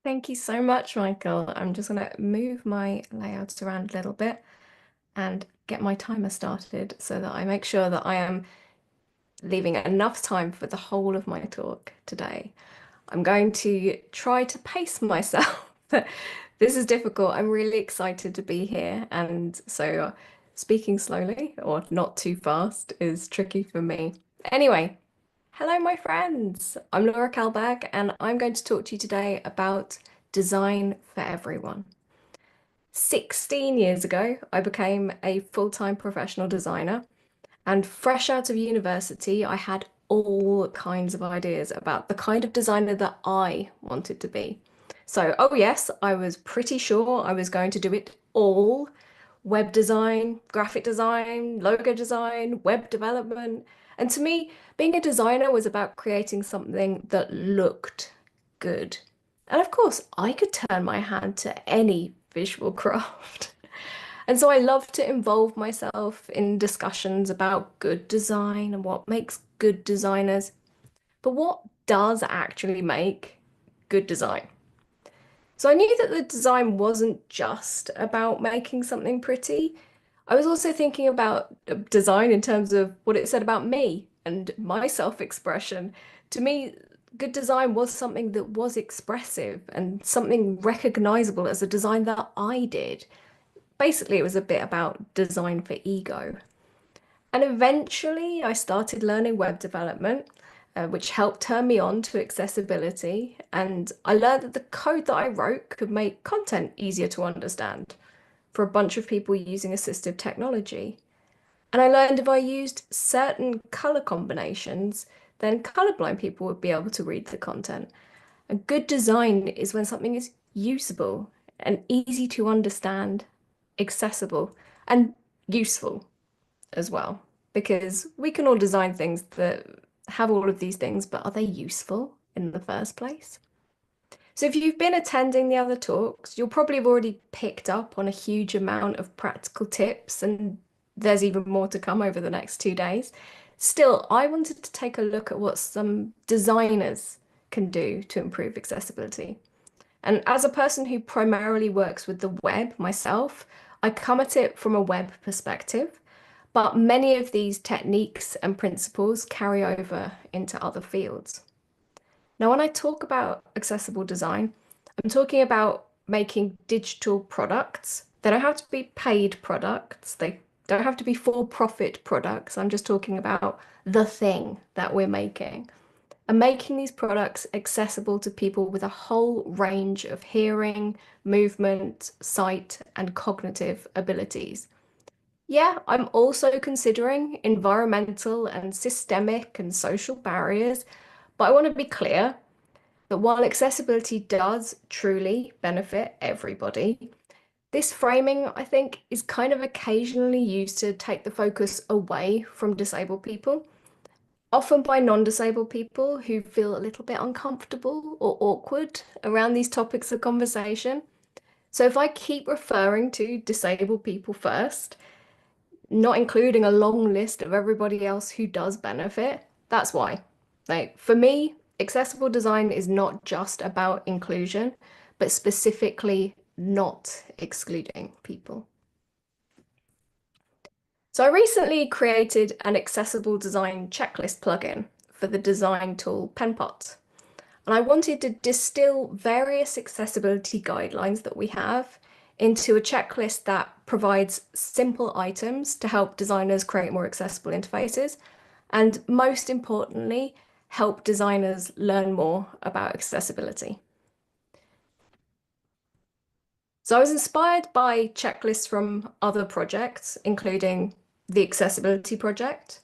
Thank you so much, Michael. I'm just going to move my layouts around a little bit and get my timer started so that I make sure that I am leaving enough time for the whole of my talk today. I'm going to try to pace myself. This is difficult. I'm really excited to be here. And so speaking slowly or not too fast is tricky for me. Anyway, hello, my friends. I'm Laura Kalbag, and I'm going to talk to you today about design for everyone. 16 years ago, I became a full-time professional designer, and fresh out of university, I had all kinds of ideas about the kind of designer that I wanted to be. So, oh yes, I was pretty sure I was going to do it all: web design, graphic design, logo design, web development. And to me, being a designer was about creating something that looked good. And of course, I could turn my hand to any visual craft. And so I love to involve myself in discussions about good design and what makes good designers. But what does actually make good design? So I knew that the design wasn't just about making something pretty. I was also thinking about design in terms of what it said about me and my self-expression. To me, good design was something that was expressive and something recognizable as a design that I did. Basically, it was a bit about design for ego. And eventually, I started learning web development, which helped turn me on to accessibility. And I learned that the code that I wrote could make content easier to understand for a bunch of people using assistive technology. And I learned if I used certain color combinations, then colorblind people would be able to read the content. A good design is when something is usable and easy to understand, accessible, and useful as well. Because we can all design things that have all of these things, but are they useful in the first place? So if you've been attending the other talks, you'll probably have already picked up on a huge amount of practical tips, and there's even more to come over the next 2 days. Still, I wanted to take a look at what some designers can do to improve accessibility. And as a person who primarily works with the web myself, I come at it from a web perspective, but many of these techniques and principles carry over into other fields. Now, when I talk about accessible design, I'm talking about making digital products. They don't have to be paid products. They don't have to be for-profit products. I'm just talking about the thing that we're making and making these products accessible to people with a whole range of hearing, movement, sight, and cognitive abilities. Yeah, I'm also considering environmental and systemic and social barriers, but I want to be clear that while accessibility does truly benefit everybody, this framing, I think, is kind of occasionally used to take the focus away from disabled people, often by non-disabled people who feel a little bit uncomfortable or awkward around these topics of conversation. So if I keep referring to disabled people first, not including a long list of everybody else who does benefit, that's why. Like for me, accessible design is not just about inclusion, but specifically not excluding people. So I recently created an accessible design checklist plugin for the design tool PenPot. And I wanted to distill various accessibility guidelines that we have into a checklist that provides simple items to help designers create more accessible interfaces, and most importantly, help designers learn more about accessibility. So I was inspired by checklists from other projects, including the Accessibility Project,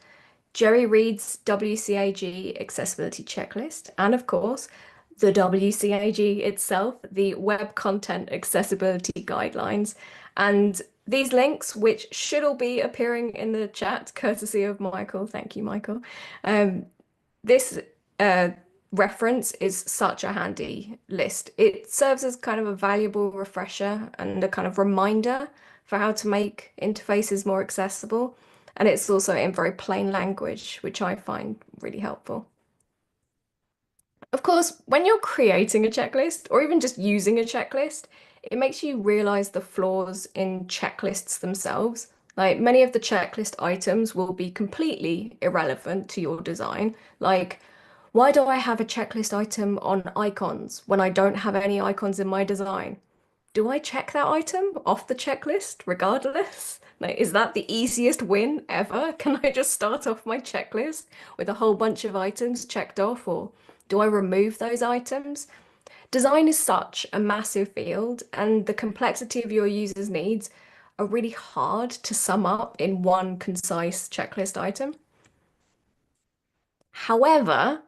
Jerry Reed's WCAG Accessibility Checklist, and of course, the WCAG itself, the Web Content Accessibility Guidelines. And these links, which should all be appearing in the chat, courtesy of Michael. Thank you, Michael. This reference is such a handy list. It serves as kind of a valuable refresher and a kind of reminder for how to make interfaces more accessible. And it's also in very plain language, which I find really helpful. Of course, when you're creating a checklist or even just using a checklist, it makes you realize the flaws in checklists themselves. Like many of the checklist items will be completely irrelevant to your design. Like, why do I have a checklist item on icons when I don't have any icons in my design? Do I check that item off the checklist regardless? Like, is that the easiest win ever? Can I just start off my checklist with a whole bunch of items checked off, or do I remove those items? Design is such a massive field, and the complexity of your users' needs are really hard to sum up in one concise checklist item. However,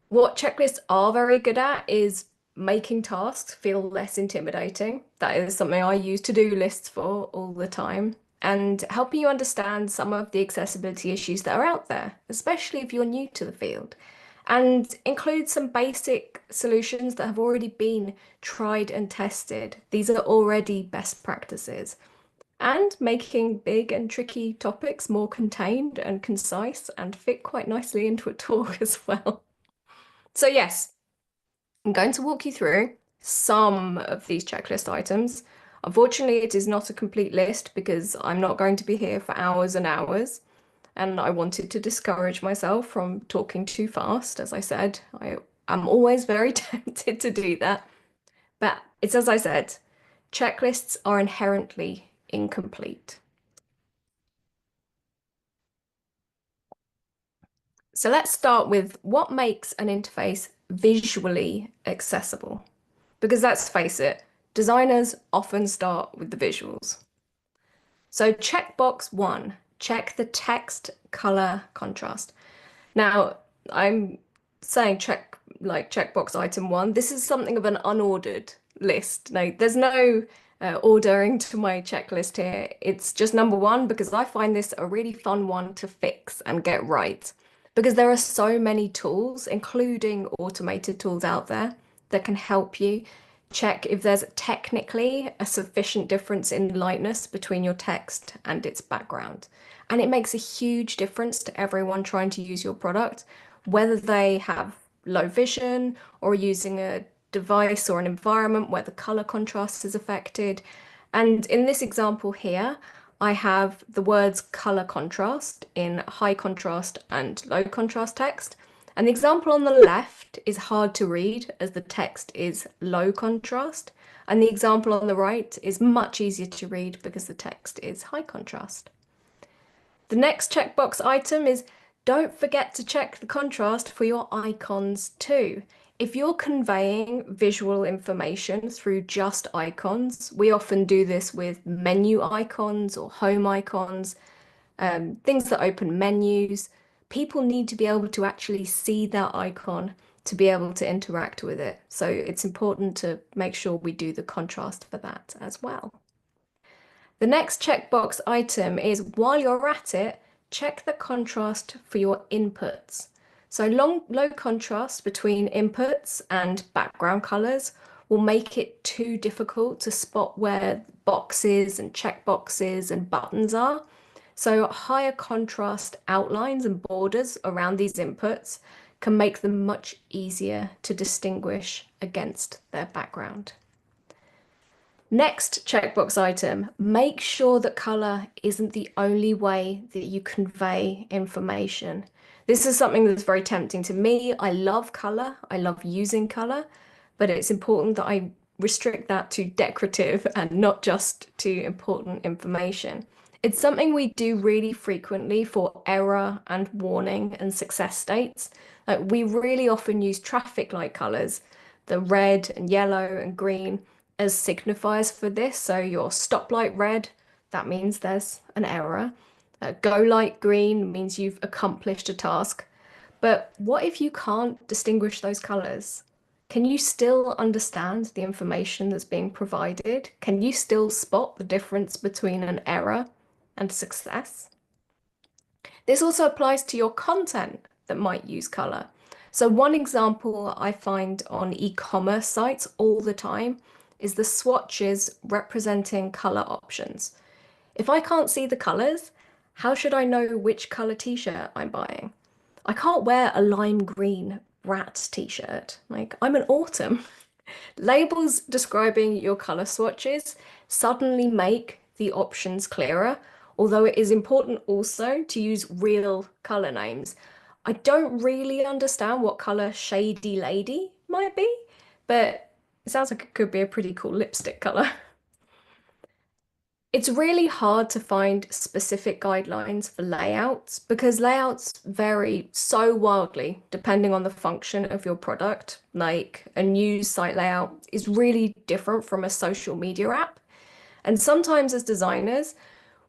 what checklists are very good at is making tasks feel less intimidating. That is something I use to-do lists for all the time, and helping you understand some of the accessibility issues that are out there, especially if you're new to the field, and include some basic solutions that have already been tried and tested. These are already best practices. And making big and tricky topics more contained and concise and fit quite nicely into a talk as well. So yes, I'm going to walk you through some of these checklist items. Unfortunately, it is not a complete list because I'm not going to be here for hours and hours. And I wanted to discourage myself from talking too fast. As I said, am always very tempted to do that. But it's as I said, checklists are inherently incomplete. So let's start with what makes an interface visually accessible. Because let's face it, designers often start with the visuals. So checkbox one, check the text color contrast. Now, I'm saying checkbox item one. This is something of an unordered list. No, there's no ordering to my checklist here. It's just number one because I find this a really fun one to fix and get right. Because there are so many tools, including automated tools out there, that can help you check if there's technically a sufficient difference in lightness between your text and its background. And it makes a huge difference to everyone trying to use your product, whether they have low vision or using a device or an environment where the color contrast is affected. And in this example here, I have the words color contrast in high contrast and low contrast text. And the example on the left is hard to read as the text is low contrast. And the example on the right is much easier to read because the text is high contrast. The next checkbox item is don't forget to check the contrast for your icons too. If you're conveying visual information through just icons, we often do this with menu icons or home icons, things that open menus. People need to be able to actually see that icon to be able to interact with it. So it's important to make sure we do the contrast for that as well. The next checkbox item is while you're at it, check the contrast for your inputs. So low contrast between inputs and background colors will make it too difficult to spot where boxes and checkboxes and buttons are. So higher contrast outlines and borders around these inputs can make them much easier to distinguish against their background. Next checkbox item, make sure that color isn't the only way that you convey information. This is something that's very tempting to me. I love color, I love using color, but it's important that I restrict that to decorative and not just to important information. It's something we do really frequently for error and warning and success states. Like we really often use traffic light colors, the red and yellow and green, as signifiers for this. So your stoplight red, that means there's an error. Go light green means you've accomplished a task. But what if you can't distinguish those colors? Can you still understand the information that's being provided? Can you still spot the difference between an error and success? This also applies to your content that might use color. So one example I find on e-commerce sites all the time is the swatches representing color options. If I can't see the colors, how should I know which color t-shirt I'm buying? I can't wear a lime green rat t-shirt. Like, I'm an autumn. Labels describing your color swatches suddenly make the options clearer, although it is important also to use real color names. I don't really understand what color Shady Lady might be, but it sounds like it could be a pretty cool lipstick color. It's really hard to find specific guidelines for layouts because layouts vary so wildly depending on the function of your product. Like a news site layout is really different from a social media app. And sometimes as designers,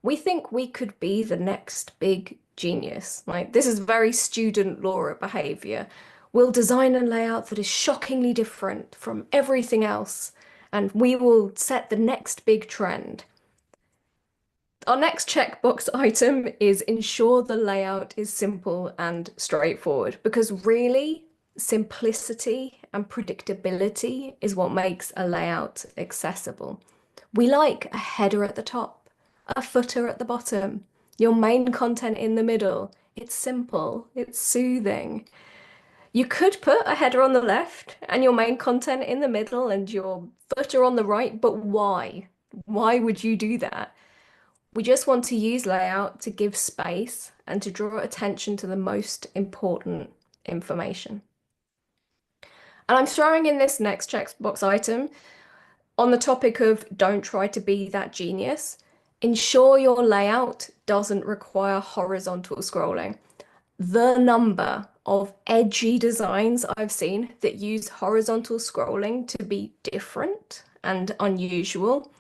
we think we could be the next big genius. Like this is very student Laura behavior. We'll design a layout that is shockingly different from everything else, and we will set the next big trend. Our next checkbox item is ensure the layout is simple and straightforward because really simplicity and predictability is what makes a layout accessible. We like a header at the top, a footer at the bottom, your main content in the middle. It's simple, it's soothing. You could put a header on the left and your main content in the middle and your footer on the right, but why? Why would you do that? We just want to use layout to give space and to draw attention to the most important information. And I'm throwing in this next checkbox item on the topic of don't try to be that genius. Ensure your layout doesn't require horizontal scrolling. The number of edgy designs I've seen that use horizontal scrolling to be different and unusual.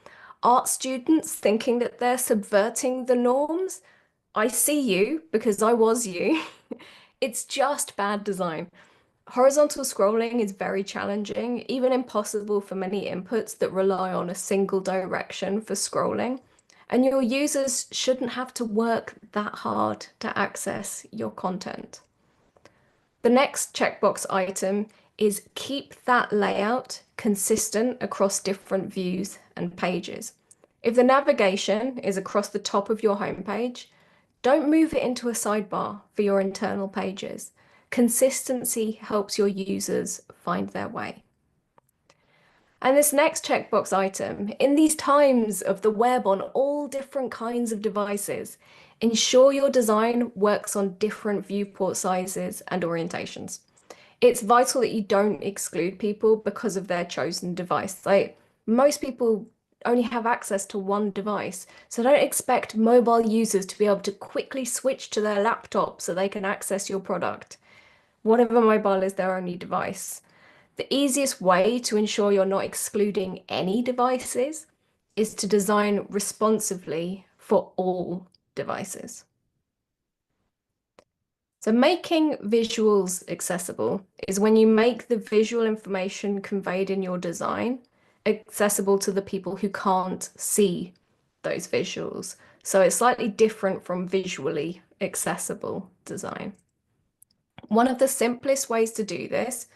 Art students thinking that they're subverting the norms. I see you because I was you. It's just bad design. Horizontal scrolling is very challenging, even impossible for many inputs that rely on a single direction for scrolling. And your users shouldn't have to work that hard to access your content. The next checkbox item is keep that layout consistent across different views and pages. If the navigation is across the top of your homepage, don't move it into a sidebar for your internal pages. Consistency helps your users find their way. And this next checkbox item, in these times of the web on all different kinds of devices, ensure your design works on different viewport sizes and orientations. It's vital that you don't exclude people because of their chosen device. Like most people only have access to one device, so don't expect mobile users to be able to quickly switch to their laptop so they can access your product. Whatever mobile is their only device. The easiest way to ensure you're not excluding any devices is to design responsively for all devices. So making visuals accessible is when you make the visual information conveyed in your design accessible to the people who can't see those visuals. So it's slightly different from visually accessible design. One of the simplest ways to do this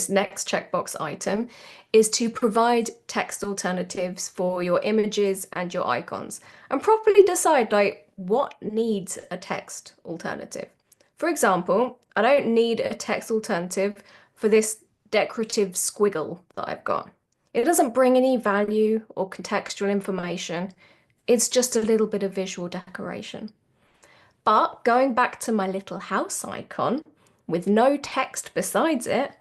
next checkbox item, is to provide text alternatives for your images and your icons and properly decide like what needs a text alternative. For example, I don't need a text alternative for this decorative squiggle that I've got. It doesn't bring any value or contextual information. It's just a little bit of visual decoration. But going back to my little house icon with no text besides it,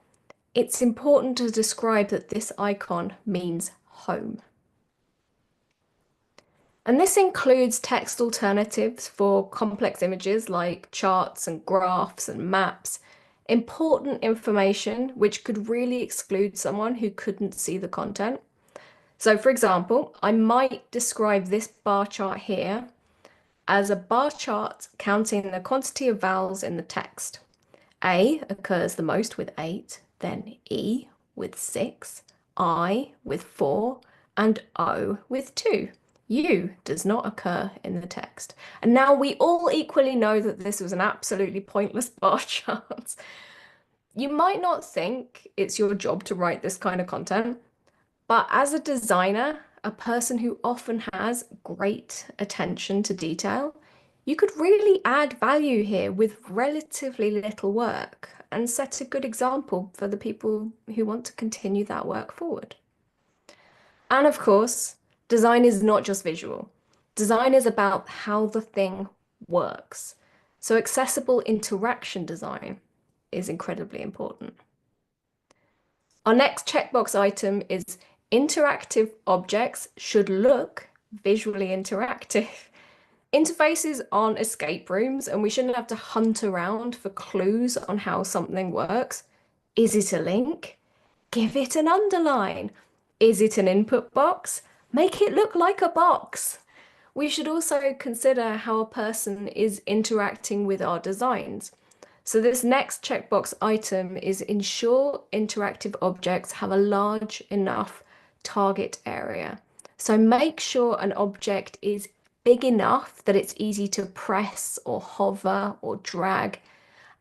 it's important to describe that this icon means home. And this includes text alternatives for complex images like charts and graphs and maps, important information which could really exclude someone who couldn't see the content. So for example, I might describe this bar chart here as a bar chart counting the quantity of vowels in the text. A occurs the most with 8, then E with 6, I with 4, and O with 2. U does not occur in the text. And now we all equally know that this was an absolutely pointless bar chart. You might not think it's your job to write this kind of content, but as a designer, a person who often has great attention to detail, You could really add value here with relatively little work and set a good example for the people who want to continue that work forward. And of course, design is not just visual. Design is about how the thing works. So accessible interaction design is incredibly important. Our next checkbox item is interactive objects should look visually interactive. Interfaces aren't escape rooms, and we shouldn't have to hunt around for clues on how something works. Is it a link? Give it an underline. Is it an input box? Make it look like a box. We should also consider how a person is interacting with our designs. So this next checkbox item is ensure interactive objects have a large enough target area. So make sure an object is big enough that it's easy to press or hover or drag.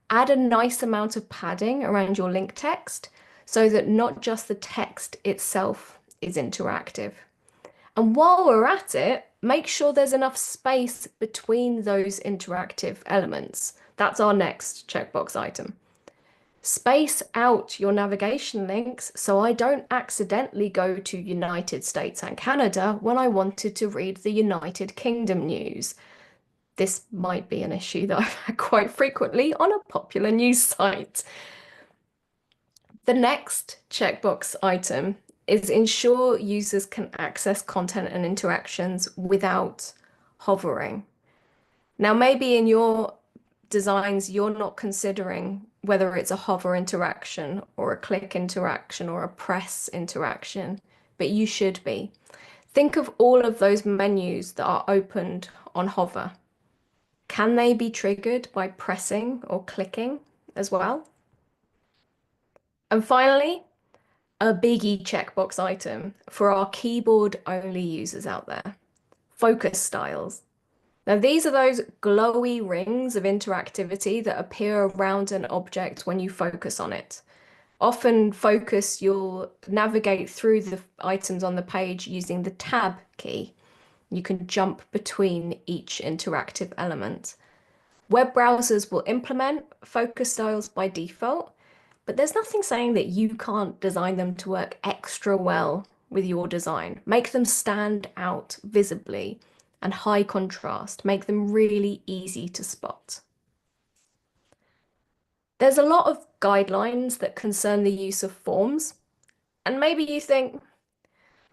Add a nice amount of padding around your link text so that not just the text itself is interactive. And while we're at it, make sure there's enough space between those interactive elements. That's our next checkbox item. Space out your navigation links so I don't accidentally go to United States and Canada when I wanted to read the United Kingdom news. This might be an issue that I've had quite frequently on a popular news site. The next checkbox item is ensure users can access content and interactions without hovering. Now, maybe in your designs, you're not considering whether it's a hover interaction or a click interaction or a press interaction, but you should be. Think of all of those menus that are opened on hover. Can they be triggered by pressing or clicking as well? And finally, a biggie checkbox item for our keyboard only users out there. Focus styles. Now, these are those glowy rings of interactivity that appear around an object when you focus on it. Often focus, you'll navigate through the items on the page using the tab key. You can jump between each interactive element. Web browsers will implement focus styles by default, but there's nothing saying that you can't design them to work extra well with your design. Make them stand out visibly and high contrast, make them really easy to spot. There's a lot of guidelines that concern the use of forms, and maybe you think,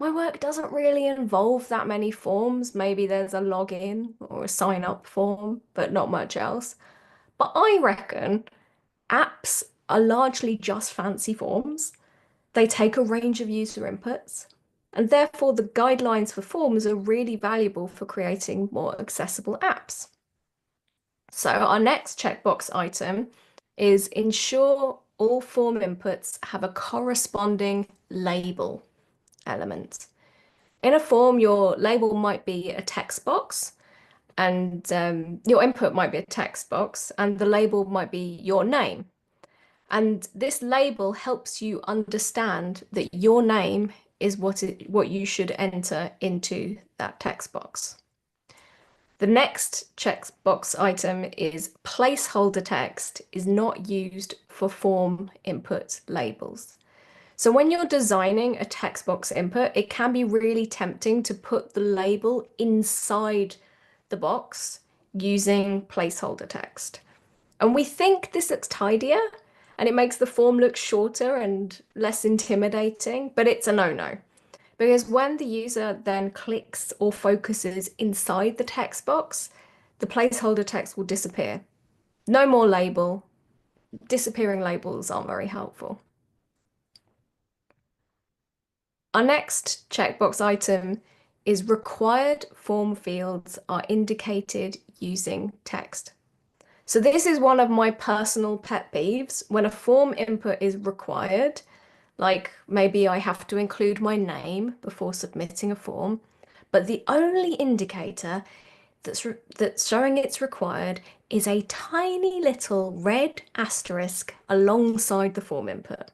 my work doesn't really involve that many forms. Maybe there's a login or a sign up form, but not much else. But I reckon apps are largely just fancy forms. They take a range of user inputs, and therefore the guidelines for forms are really valuable for creating more accessible apps. So our next checkbox item is ensure all form inputs have a corresponding label element. In a form, your label might be a text box, and your input might be a text box, and the label might be your name. And this label helps you understand that your name is what you should enter into that text box. The next checkbox item is placeholder text is not used for form input labels. So when you're designing a text box input, it can be really tempting to put the label inside the box using placeholder text. And we think this looks tidier and it makes the form look shorter and less intimidating, but it's a no-no. Because when the user then clicks or focuses inside the text box, the placeholder text will disappear. No more label. Disappearing labels aren't very helpful. Our next checkbox item is required form fields are indicated using text. So this is one of my personal pet peeves. When a form input is required, like maybe I have to include my name before submitting a form, but the only indicator that's showing it's required is a tiny little red asterisk alongside the form input.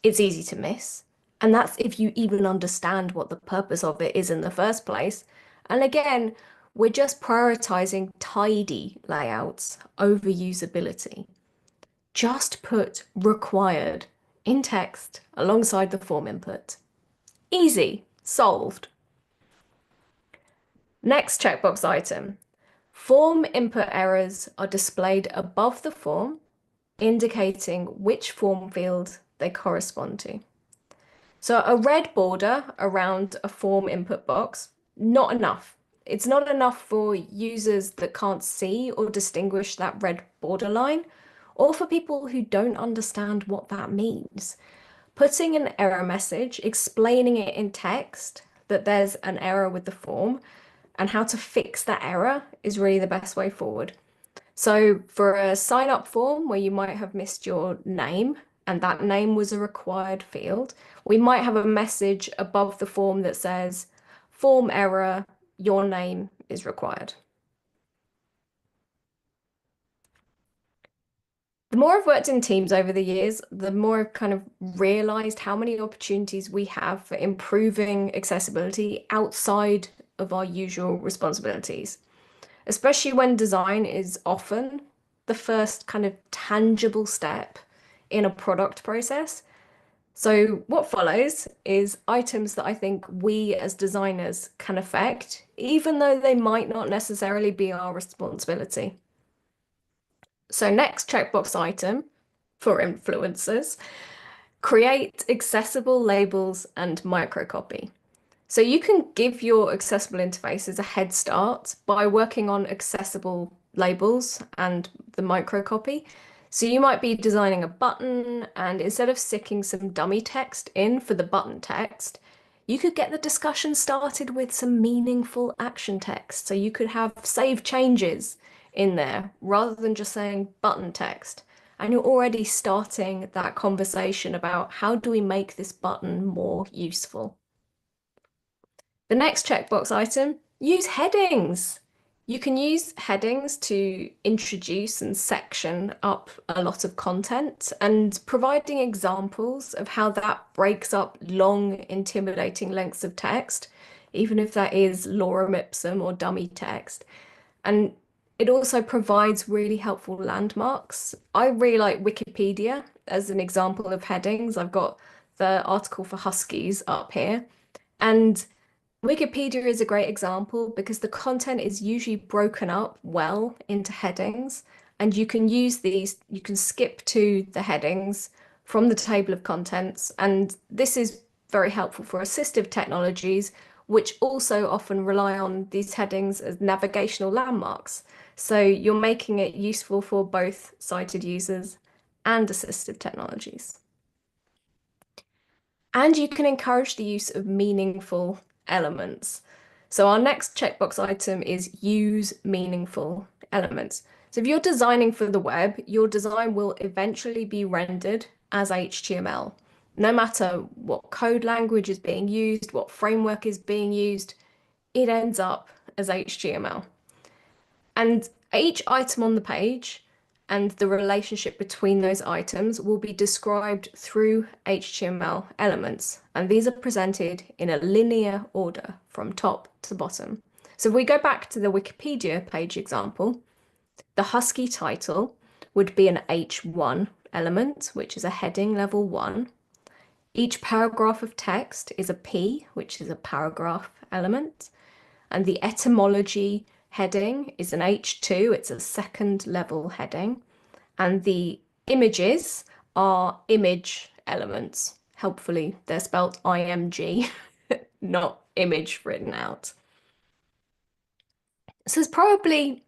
It's easy to miss. And that's if you even understand what the purpose of it is in the first place. And again, We're just prioritizing tidy layouts over usability. Just put required in text alongside the form input. Easy, solved. Next checkbox item. Form input errors are displayed above the form, indicating which form field they correspond to. So a red border around a form input box, not enough. It's not enough for users that can't see or distinguish that red borderline, or for people who don't understand what that means. Putting an error message, explaining it in text that there's an error with the form and how to fix that error is really the best way forward. So for a sign up form where you might have missed your name and that name was a required field, we might have a message above the form that says, form error, your name is required. The more I've worked in teams over the years, the more I've kind of realized how many opportunities we have for improving accessibility outside of our usual responsibilities, especially when design is often the first kind of tangible step in a product process. So what follows is items that I think we as designers can affect, even though they might not necessarily be our responsibility. So next checkbox item for influencers, create accessible labels and microcopy. So you can give your accessible interfaces a head start by working on accessible labels and the microcopy. So you might be designing a button, and instead of sticking some dummy text in for the button text, you could get the discussion started with some meaningful action text. So you could have save changes in there rather than just saying button text. And you're already starting that conversation about how do we make this button more useful. The next checkbox item, use headings. You can use headings to introduce and section up a lot of content, and providing examples of how that breaks up long, intimidating lengths of text, even if that is lorem ipsum or dummy text. And it also provides really helpful landmarks. I really like Wikipedia as an example of headings. I've got the article for Huskies up here. And Wikipedia is a great example because the content is usually broken up well into headings, and you can use these, you can skip to the headings from the table of contents. And this is very helpful for assistive technologies, which also often rely on these headings as navigational landmarks. So you're making it useful for both sighted users and assistive technologies. And you can encourage the use of meaningful elements. So our next checkbox item is use meaningful elements. So if you're designing for the web, your design will eventually be rendered as HTML. No matter what code language is being used, what framework is being used, it ends up as HTML. And each item on the page and the relationship between those items will be described through HTML elements. And these are presented in a linear order from top to bottom. So if we go back to the Wikipedia page example, the Husky title would be an H1 element, which is a heading level 1. Each paragraph of text is a P, which is a paragraph element. And the etymology heading is an H2, it's a second level heading. And the images are image elements. Helpfully, they're spelled IMG, not image written out. So there's probably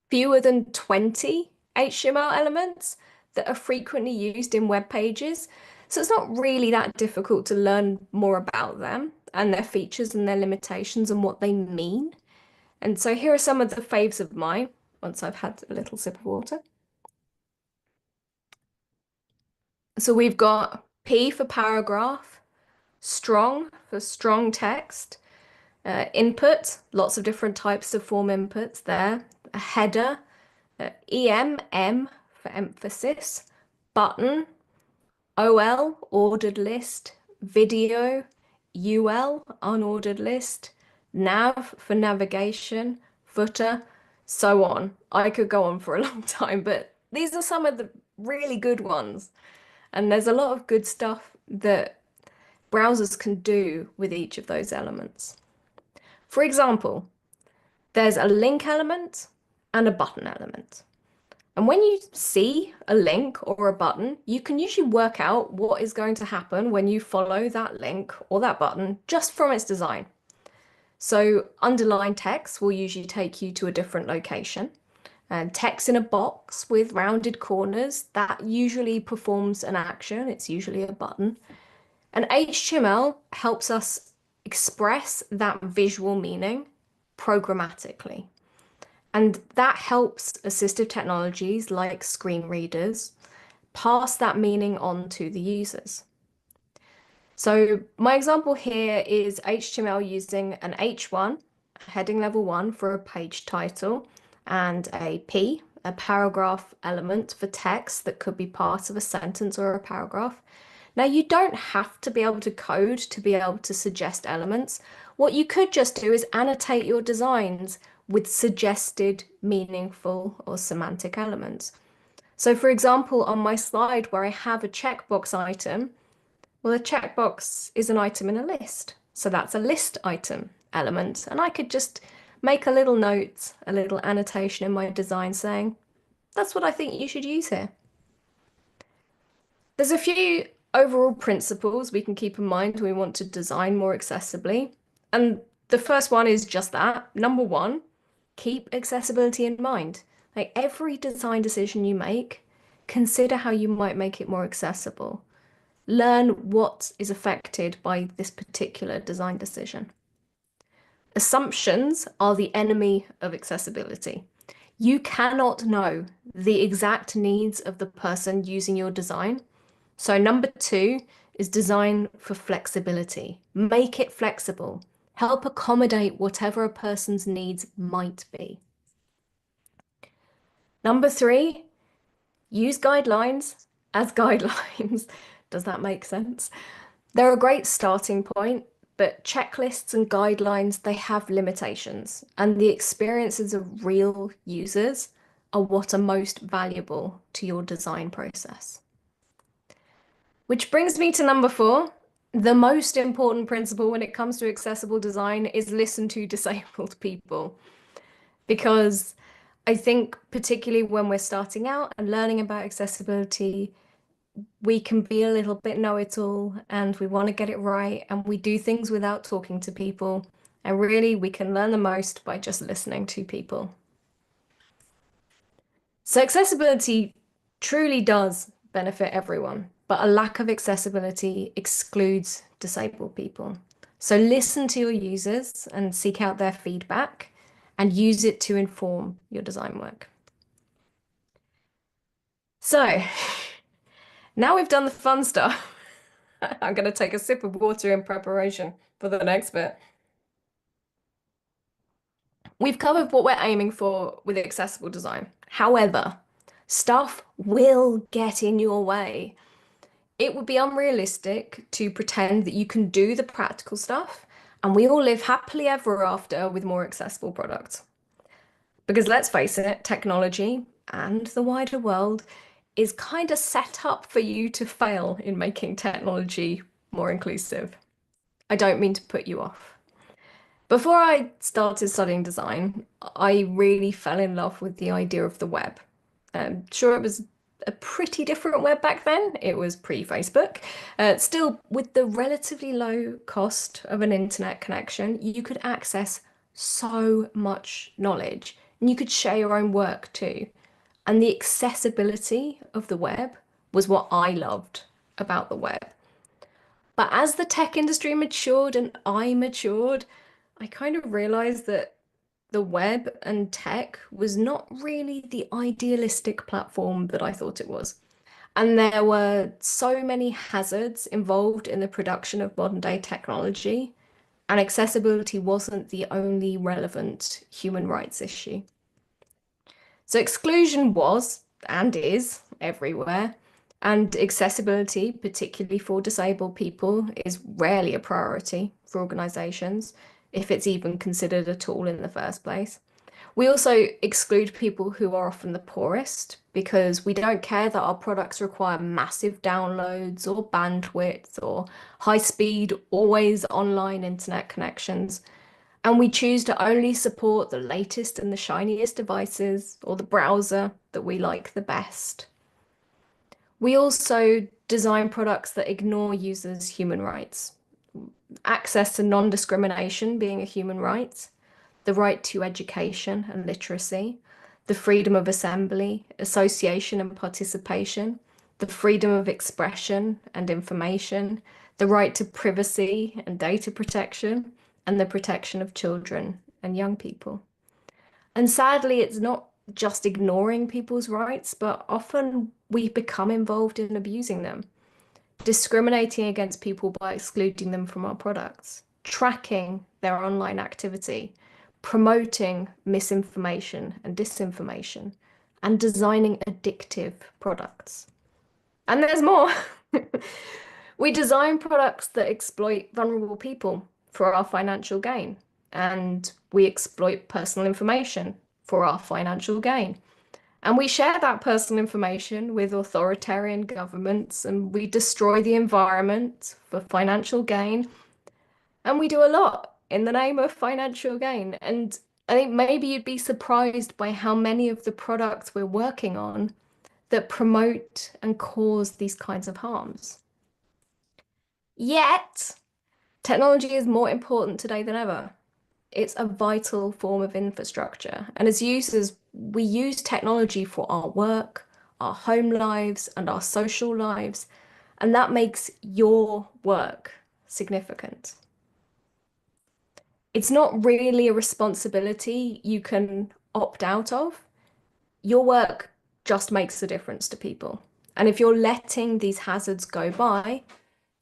fewer than 20 HTML elements that are frequently used in web pages. So it's not really that difficult to learn more about them and their features and their limitations and what they mean. And so here are some of the faves of mine once I've had a little sip of water. So we've got P for paragraph, strong for strong text, input, lots of different types of form inputs there, a header, M for emphasis, button, OL, ordered list, video, UL, unordered list, nav for navigation, footer, so on. I could go on for a long time, but these are some of the really good ones. And there's a lot of good stuff that browsers can do with each of those elements. For example, there's a link element and a button element. And when you see a link or a button, you can usually work out what is going to happen when you follow that link or that button just from its design. So underlined text will usually take you to a different location. And text in a box with rounded corners, that usually performs an action. It's usually a button. And HTML helps us express that visual meaning programmatically. And that helps assistive technologies like screen readers pass that meaning on to the users. So my example here is HTML using an H1, heading level 1 for a page title, and a P, a paragraph element for text that could be part of a sentence or a paragraph. Now, you don't have to be able to code to be able to suggest elements. What you could just do is annotate your designs with suggested meaningful or semantic elements. So for example, on my slide where I have a checkbox item, well, a checkbox is an item in a list. So that's a list item element. And I could just make a little note, a little annotation in my design saying, that's what I think you should use here. There's a few overall principles we can keep in mind when we want to design more accessibly. And the first one is just that. Number one, keep accessibility in mind. Like every design decision you make, consider how you might make it more accessible. Learn what is affected by this particular design decision. Assumptions are the enemy of accessibility. You cannot know the exact needs of the person using your design. So number two is design for flexibility. Make it flexible. Help accommodate whatever a person's needs might be. Number three, use guidelines as guidelines. Does that make sense? They're a great starting point, but checklists and guidelines, they have limitations, and the experiences of real users are what are most valuable to your design process. Which brings me to number four. The most important principle when it comes to accessible design is listen to disabled people. Because I think particularly when we're starting out and learning about accessibility, we can be a little bit know-it-all and we want to get it right and we do things without talking to people. And really, we can learn the most by just listening to people. So accessibility truly does benefit everyone, but a lack of accessibility excludes disabled people. So listen to your users and seek out their feedback and use it to inform your design work. So now we've done the fun stuff. I'm going to take a sip of water in preparation for the next bit. We've covered what we're aiming for with accessible design. However, stuff will get in your way. It would be unrealistic to pretend that you can do the practical stuff and we all live happily ever after with more accessible products. Because let's face it, technology and the wider world is kind of set up for you to fail in making technology more inclusive. I don't mean to put you off. Before I started studying design, I really fell in love with the idea of the web. Sure, it was a pretty different web back then. It was pre-Facebook. Still, with the relatively low cost of an internet connection, you could access so much knowledge and you could share your own work too. And the accessibility of the web was what I loved about the web. But as the tech industry matured and I matured, I kind of realized that the web and tech was not really the idealistic platform that I thought it was. And there were so many hazards involved in the production of modern day technology, and accessibility wasn't the only relevant human rights issue. So exclusion was and is everywhere, and accessibility, particularly for disabled people, is rarely a priority for organizations, if it's even considered a tool in the first place. We also exclude people who are often the poorest because we don't care that our products require massive downloads or bandwidth or high speed, always online internet connections. And we choose to only support the latest and the shiniest devices or the browser that we like the best. We also design products that ignore users' human rights. Access to non-discrimination being a human right, the right to education and literacy, the freedom of assembly, association and participation, the freedom of expression and information, the right to privacy and data protection, and the protection of children and young people. And sadly, it's not just ignoring people's rights, but often we become involved in abusing them, discriminating against people by excluding them from our products, tracking their online activity, promoting misinformation and disinformation, and designing addictive products. And there's more. We design products that exploit vulnerable people for our financial gain, and we exploit personal information for our financial gain. And we share that personal information with authoritarian governments, and we destroy the environment for financial gain. And we do a lot in the name of financial gain. And I think maybe you'd be surprised by how many of the products we're working on that promote and cause these kinds of harms. Yet, technology is more important today than ever. It's a vital form of infrastructure. And as users, we use technology for our work, our home lives, and our social lives. And that makes your work significant. It's not really a responsibility you can opt out of. Your work just makes a difference to people. And if you're letting these hazards go by,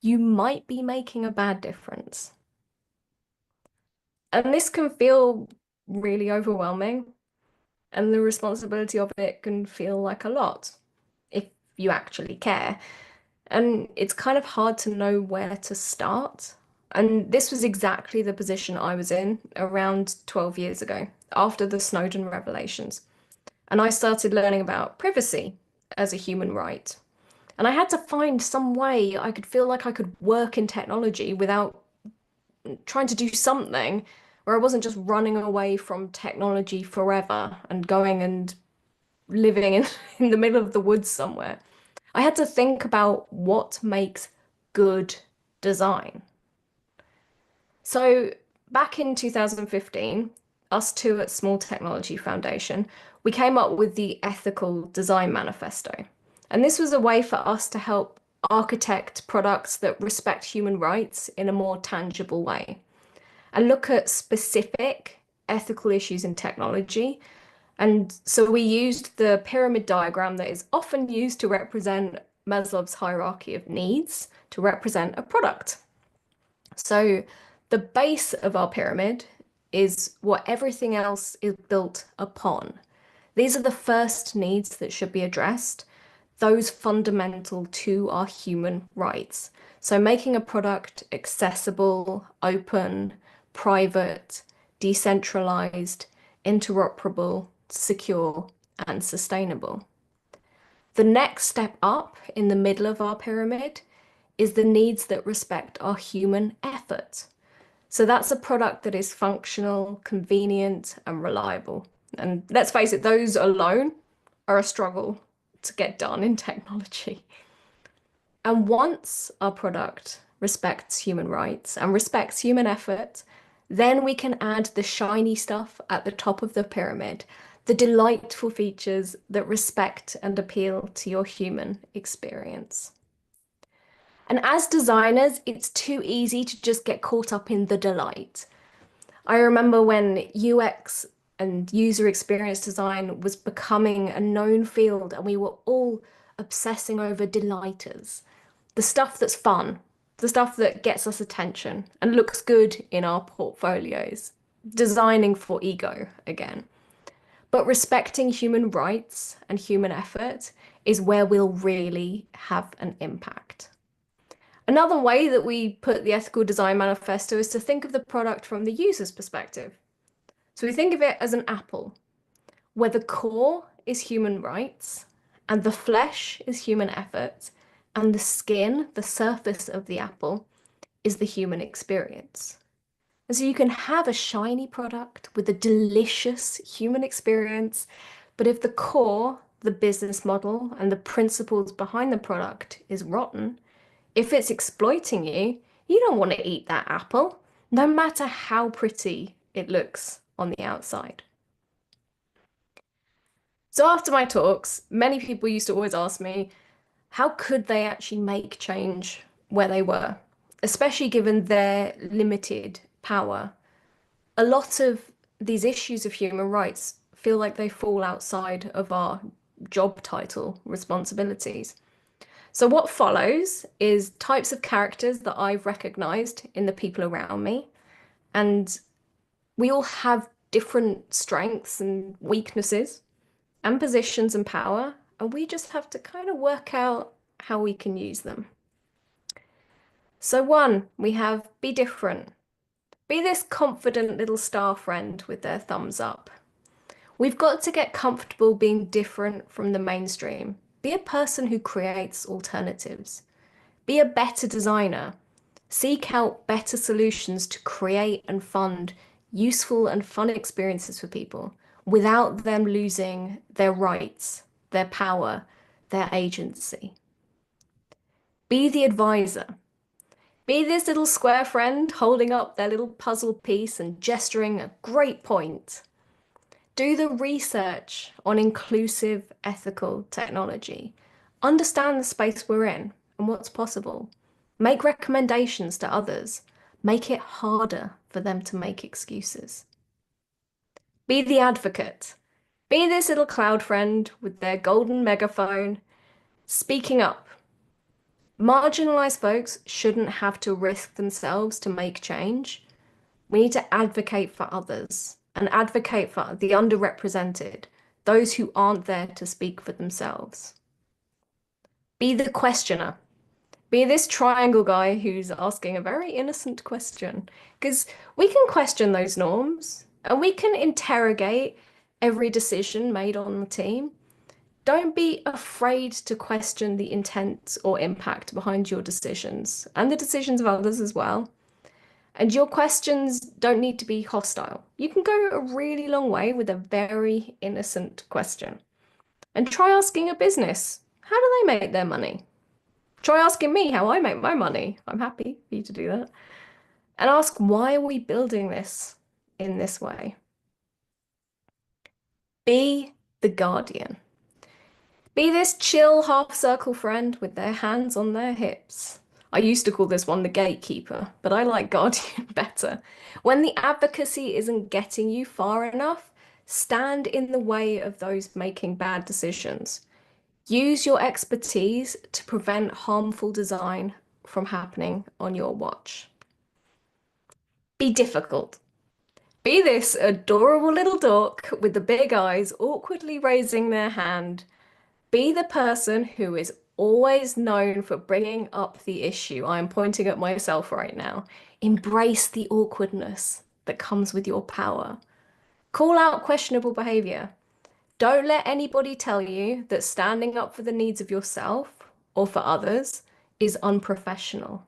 you might be making a bad difference. And this can feel really overwhelming, and the responsibility of it can feel like a lot if you actually care. And it's kind of hard to know where to start. And this was exactly the position I was in around 12 years ago, after the Snowden revelations. And I started learning about privacy as a human right. And I had to find some way I could feel like I could work in technology without trying to do something where I wasn't just running away from technology forever and going and living in the middle of the woods somewhere. I had to think about what makes good design. So back in 2015, us two at Small Technology Foundation, we came up with the Ethical Design Manifesto. And this was a way for us to help architect products that respect human rights in a more tangible way and look at specific ethical issues in technology. And so we used the pyramid diagram that is often used to represent Maslow's hierarchy of needs to represent a product. So the base of our pyramid is what everything else is built upon. These are the first needs that should be addressed, those fundamental to our human rights. So making a product accessible, open, private, decentralized, interoperable, secure, and sustainable. The next step up in the middle of our pyramid is the needs that respect our human effort. So that's a product that is functional, convenient, and reliable. And let's face it, those alone are a struggle to get done in technology. And once our product respects human rights and respects human effort, then we can add the shiny stuff at the top of the pyramid, the delightful features that respect and appeal to your human experience. And as designers, it's too easy to just get caught up in the delight. I remember when UX and user experience design was becoming a known field and we were all obsessing over delighters, the stuff that's fun, the stuff that gets us attention and looks good in our portfolios, designing for ego again. But respecting human rights and human effort is where we'll really have an impact. Another way that we put the ethical design manifesto is to think of the product from the user's perspective. So we think of it as an apple, where the core is human rights, and the flesh is human effort, and the skin, the surface of the apple, is the human experience. And so you can have a shiny product with a delicious human experience, but if the core, the business model, and the principles behind the product is rotten, if it's exploiting you, you don't want to eat that apple, no matter how pretty it looks on the outside. So after my talks, many people used to always ask me, how could they actually make change where they were, especially given their limited power? A lot of these issues of human rights feel like they fall outside of our job title responsibilities. So what follows is types of characters that I've recognized in the people around me. And we all have different strengths and weaknesses and positions and power, and we just have to kind of work out how we can use them. So one, we have be different. Be this confident little star friend with their thumbs up. We've got to get comfortable being different from the mainstream. Be a person who creates alternatives. Be a better designer. Seek out better solutions to create and fund useful and fun experiences for people without them losing their rights, their power, their agency. Be the advisor. Be this little square friend holding up their little puzzle piece and gesturing a great point. Do the research on inclusive, ethical technology. Understand the space we're in and what's possible. Make recommendations to others. Make it harder for them to make excuses. Be the advocate. Be this little cloud friend with their golden megaphone, speaking up. Marginalized folks shouldn't have to risk themselves to make change. We need to advocate for others and advocate for the underrepresented, those who aren't there to speak for themselves. Be the questioner. Be this triangle guy who's asking a very innocent question, because we can question those norms and we can interrogate every decision made on the team. Don't be afraid to question the intent or impact behind your decisions and the decisions of others as well. And your questions don't need to be hostile. You can go a really long way with a very innocent question. And try asking a business, how do they make their money? Try asking me how I make my money. I'm happy for you to do that. And ask, why are we building this in this way? Be the guardian. Be this chill half circle friend with their hands on their hips. I used to call this one the gatekeeper, but I like guardian better. When the advocacy isn't getting you far enough, stand in the way of those making bad decisions. Use your expertise to prevent harmful design from happening on your watch. Be difficult. Be this adorable little dork with the big eyes awkwardly raising their hand. Be the person who is always known for bringing up the issue. I am pointing at myself right now. Embrace the awkwardness that comes with your power. Call out questionable behavior. Don't let anybody tell you that standing up for the needs of yourself or for others is unprofessional.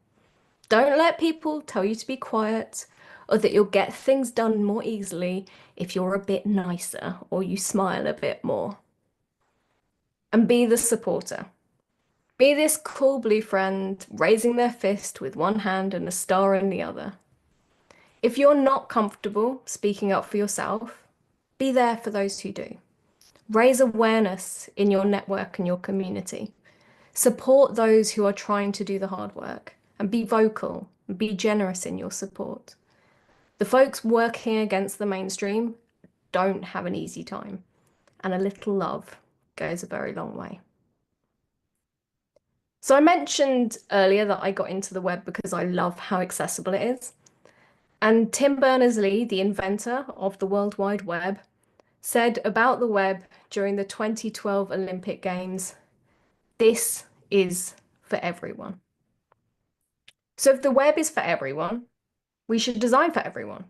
Don't let people tell you to be quiet or that you'll get things done more easily if you're a bit nicer or you smile a bit more. And be the supporter. Be this cool blue friend raising their fist with one hand and a star in the other. If you're not comfortable speaking up for yourself, be there for those who do. Raise awareness in your network and your community. Support those who are trying to do the hard work and be vocal and be generous in your support. The folks working against the mainstream don't have an easy time, and a little love goes a very long way. So I mentioned earlier that I got into the web because I love how accessible it is. And Tim Berners-Lee, the inventor of the World Wide Web, said about the web during the 2012 Olympic Games, this is for everyone. So if the web is for everyone, we should design for everyone.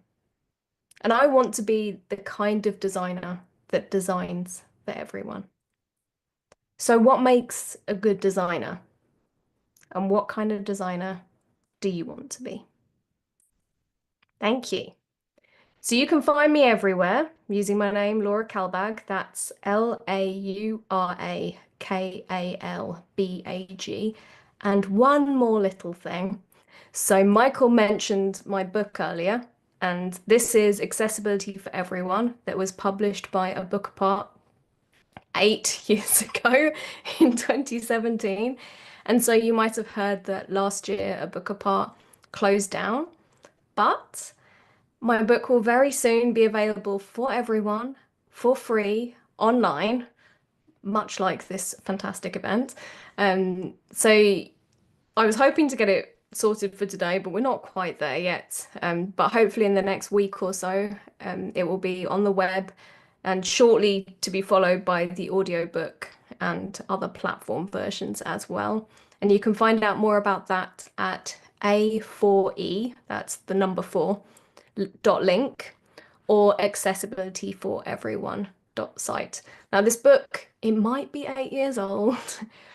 And I want to be the kind of designer that designs for everyone. So, what makes a good designer? And what kind of designer do you want to be? Thank you. So you can find me everywhere using my name, Laura Kalbag. That's LauraKalbag. And one more little thing. So Michael mentioned my book earlier, and this is Accessibility for Everyone that was published by a book apart 8 years ago in 2017. And so you might have heard that last year a book apart closed down, but my book will very soon be available for everyone for free online, much like this fantastic event. So I was hoping to get it sorted for today, but we're not quite there yet. But hopefully in the next week or so, it will be on the web and shortly to be followed by the audiobook and other platform versions as well. And you can find out more about that at A4E, that's the number 4, dot link, or accessibility for everyone dot site. Now, this book, it might be 8 years old,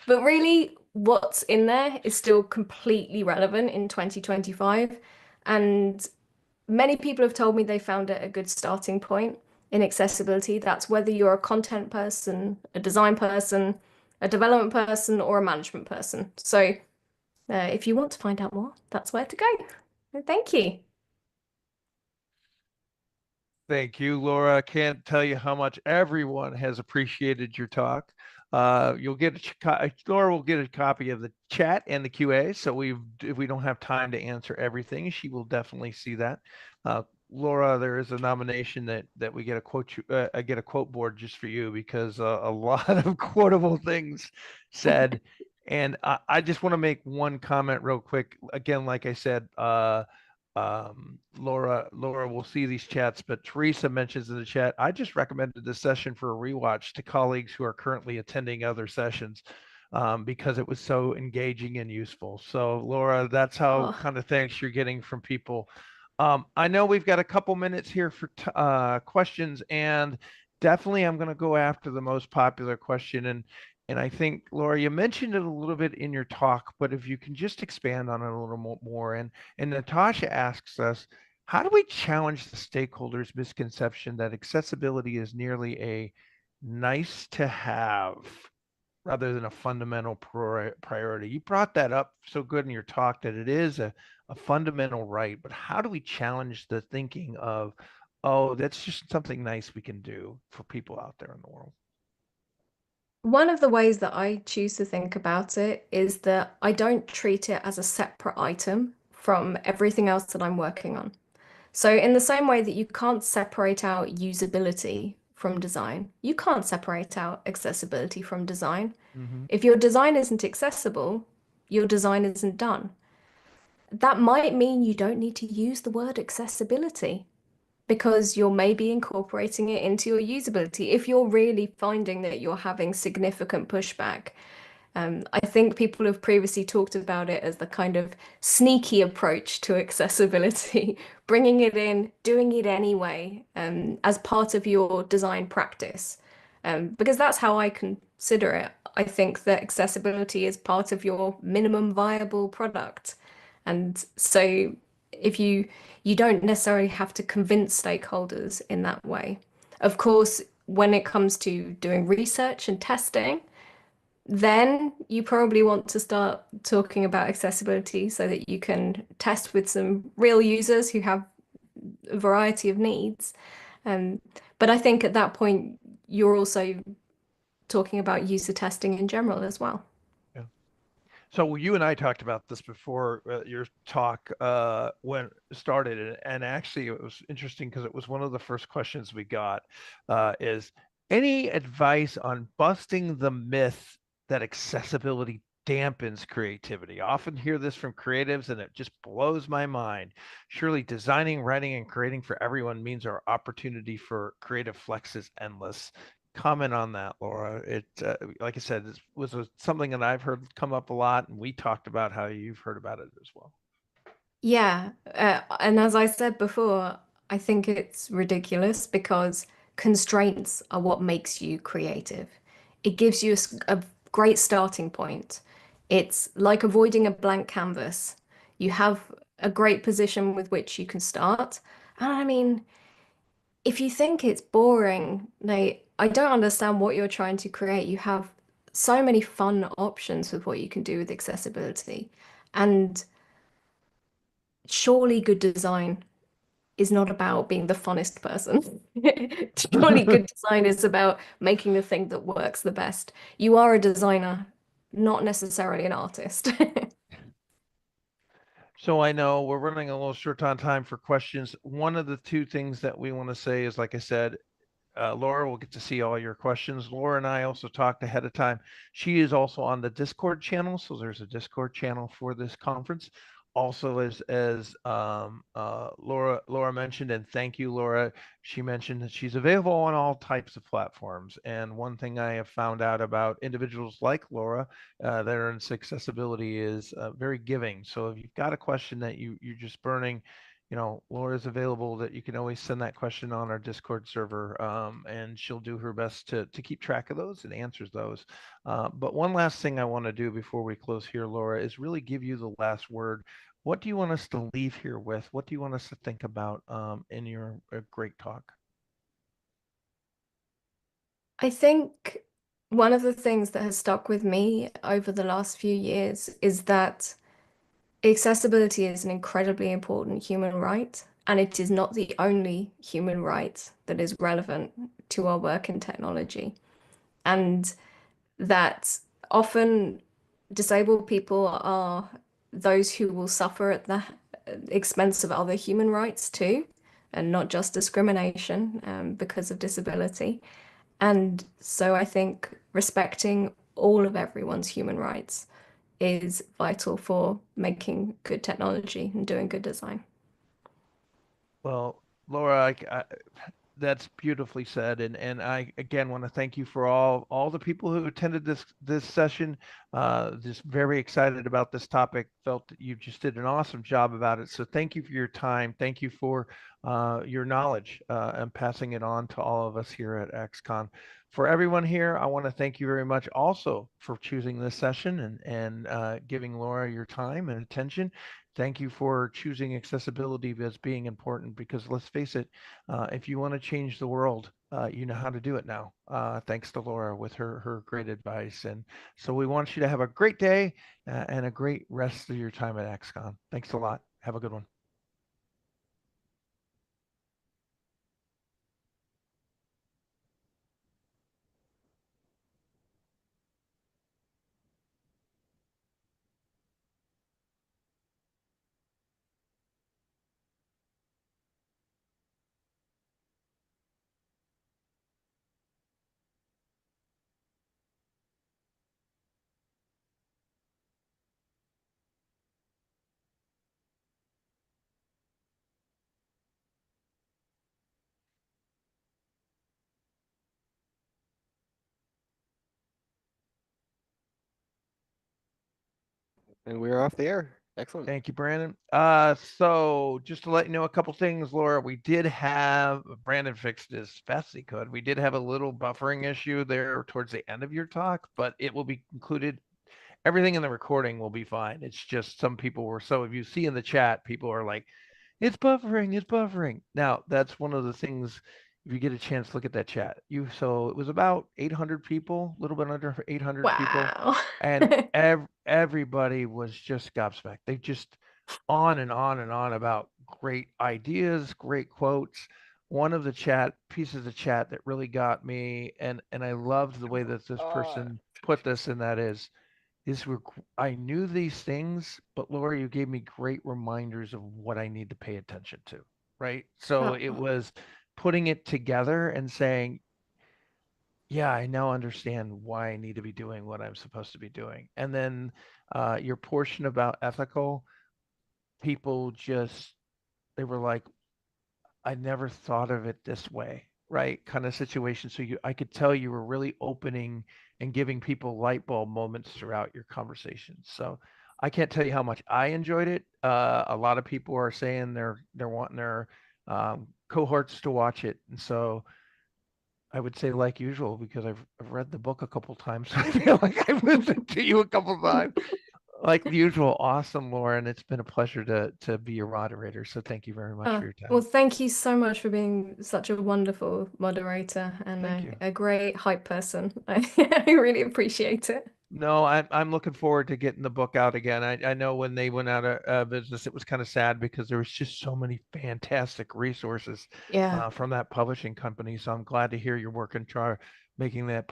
but really what's in there is still completely relevant in 2025. And many people have told me they found it a good starting point in accessibility. That's whether you're a content person, a design person, a development person, or a management person. So if you want to find out more, that's where to go. Thank you. Thank you, Laura. I can't tell you how much everyone has appreciated your talk. You'll get Laura will get a copy of the chat and the QA. So if we don't have time to answer everything, she will definitely see that. Laura, there is a nomination that we get a I get a quote board just for you because a lot of quotable things said. And I just want to make one comment real quick. Again, like I said, Laura will see these chats, but Teresa mentions in the chat, I just recommended this session for a rewatch to colleagues who are currently attending other sessions because it was so engaging and useful. So Laura, that's how Oh, kind of thanks you're getting from people. I know we've got a couple minutes here for questions, and definitely I'm going to go after the most popular question. And I think, Laura, you mentioned it a little bit in your talk, but if you can just expand on it a little more. And Natasha asks us, how do we challenge the stakeholders' misconception that accessibility is nearly a nice to have rather than a fundamental priority? You brought that up so good in your talk that it is a fundamental right, but how do we challenge the thinking of, oh, that's just something nice we can do for people out there in the world? one of the ways that I choose to think about it is that I don't treat it as a separate item from everything else that I'm working on. So, in the same way that you can't separate out usability from design, you can't separate out accessibility from design. Mm-hmm. If your design isn't accessible, your design isn't done. That might mean you don't need to use the word accessibility because you're maybe incorporating it into your usability. If you're really finding that you're having significant pushback, I think people have previously talked about it as the kind of sneaky approach to accessibility, bringing it in, doing it anyway, as part of your design practice. Because that's how I consider it. I think that accessibility is part of your minimum viable product. And so if you don't necessarily have to convince stakeholders in that way. Of course, when it comes to doing research and testing, then you probably want to start talking about accessibility so that you can test with some real users who have a variety of needs. Um, but I think at that point, you're also talking about user testing in general as well. Yeah. So you and I talked about this before your talk when it started, and actually it was interesting because it was one of the first questions we got. Is any advice on busting the myth that accessibility dampens creativity? I often hear this from creatives, and it just blows my mind. Surely designing, writing, and creating for everyone means our opportunity for creative flex is endless. Comment on that, Laura. It, like I said, it was something that I've heard come up a lot, and we talked about how you've heard about it as well. Yeah, and as I said before, I think it's ridiculous because constraints are what makes you creative. It gives you a great starting point. It's like avoiding a blank canvas. You have a great position with which you can start. And I mean, if you think it's boring, like, I don't understand what you're trying to create. You have so many fun options with what you can do with accessibility. And surely good design is not about being the funnest person. Surely good design is about making the thing that works the best. You are a designer, not necessarily an artist. So I know we're running a little short on time for questions. One of the two things that we want to say is, like I said, Laura will get to see all your questions. Laura and I also talked ahead of time. She is also on the Discord channel, so there's a Discord channel for this conference. Also, as Laura mentioned, and thank you, Laura. She mentioned that she's available on all types of platforms. And one thing I have found out about individuals like Laura that are in accessibility is very giving. So if you've got a question that you're just burning, Laura's available, that you can always send that question on our Discord server, and she'll do her best to keep track of those and answers those. But one last thing I want to do before we close here, Laura, is really give you the last word. What do you want us to leave here with? What do you want us to think about in your great talk? I think one of the things that has stuck with me over the last few years is that accessibility is an incredibly important human right, and it is not the only human right that is relevant to our work in technology. And that often disabled people are those who will suffer at the expense of other human rights too, and not just discrimination because of disability. And so I think respecting all of everyone's human rights is vital for making good technology and doing good design. Well, Laura, that's beautifully said, and I again want to thank you for all the people who attended this session. Just very excited about this topic. Felt that you just did an awesome job about it. So thank you for your time. Thank you for your knowledge and passing it on to all of us here at XCon. For everyone here, I want to thank you very much also for choosing this session and giving Laura your time and attention. Thank you for choosing accessibility as being important, because let's face it, if you want to change the world, you know how to do it now. Thanks to Laura with her great advice. And so we want you to have a great day and a great rest of your time at XCon. Thanks a lot. Have a good one. And we're off the air. Excellent. Thank you, Brandon. So just to let you know a couple things, Laura, we did have Brandon fixed it as fast as he could. We did have a little buffering issue there towards the end of your talk, but it will be included. Everything in the recording will be fine. It's just some people were, so if you see in the chat, people are like, it's buffering, it's buffering. Now, that's one of the things, if you get a chance, look at that chat. So it was about 800 people, a little bit under 800 people, Wow. and everybody was just gobsmacked. They just on and on and on about great ideas, great quotes. One of the chat pieces of chat that really got me, and I loved the way that this Uh, person put this, and that is, these were, I knew these things, but Laura, you gave me great reminders of what I need to pay attention to, right? So it Oh, was putting it together and saying, yeah, I now understand why I need to be doing what I'm supposed to be doing. And then your portion about ethical, people just, they were like, I never thought of it this way, right? Kind of situation. So I could tell you were really opening and giving people light bulb moments throughout your conversations. So I can't tell you how much I enjoyed it. A lot of people are saying they're wanting their cohorts to watch it. And so I would say like usual, because I've read the book a couple times. So I feel like I've listened to you a couple times. Like usual, awesome, Lauren. It's been a pleasure to be your moderator. So thank you very much for your Well, time. thank you so much for being such a wonderful moderator and Thank you. a great hype person. I really appreciate it. No, I'm looking forward to getting the book out again. I know when they went out of business, it was kind of sad because there was just so many fantastic resources Yeah. from that publishing company. So I'm glad to hear you're working try making that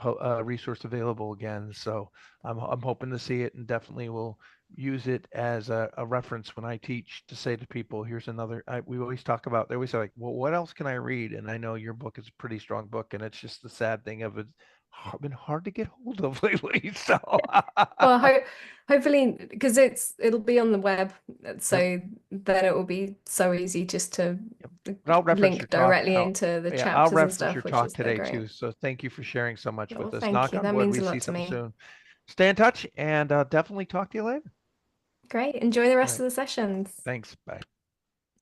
resource available again. So I'm hoping to see it, and definitely will use it as a reference when I teach to say to people, here's another. We always talk about. They always say like, well, what else can I read? And I know your book is a pretty strong book, and it's just the sad thing of it been hard to get hold of lately. So Well, hopefully, because it'll be on the web, yep, so then it will be so easy just to yep. But I'll reference your link talk. directly into the I'll chapters and reference your stuff, which talk is so today great. too. So thank you for sharing so much Well, with us. thank Knock you. on That wood, means we a see lot to something me. soon. Stay in touch and definitely talk to you later. Great. Enjoy the All rest right. of the sessions. Thanks. Bye.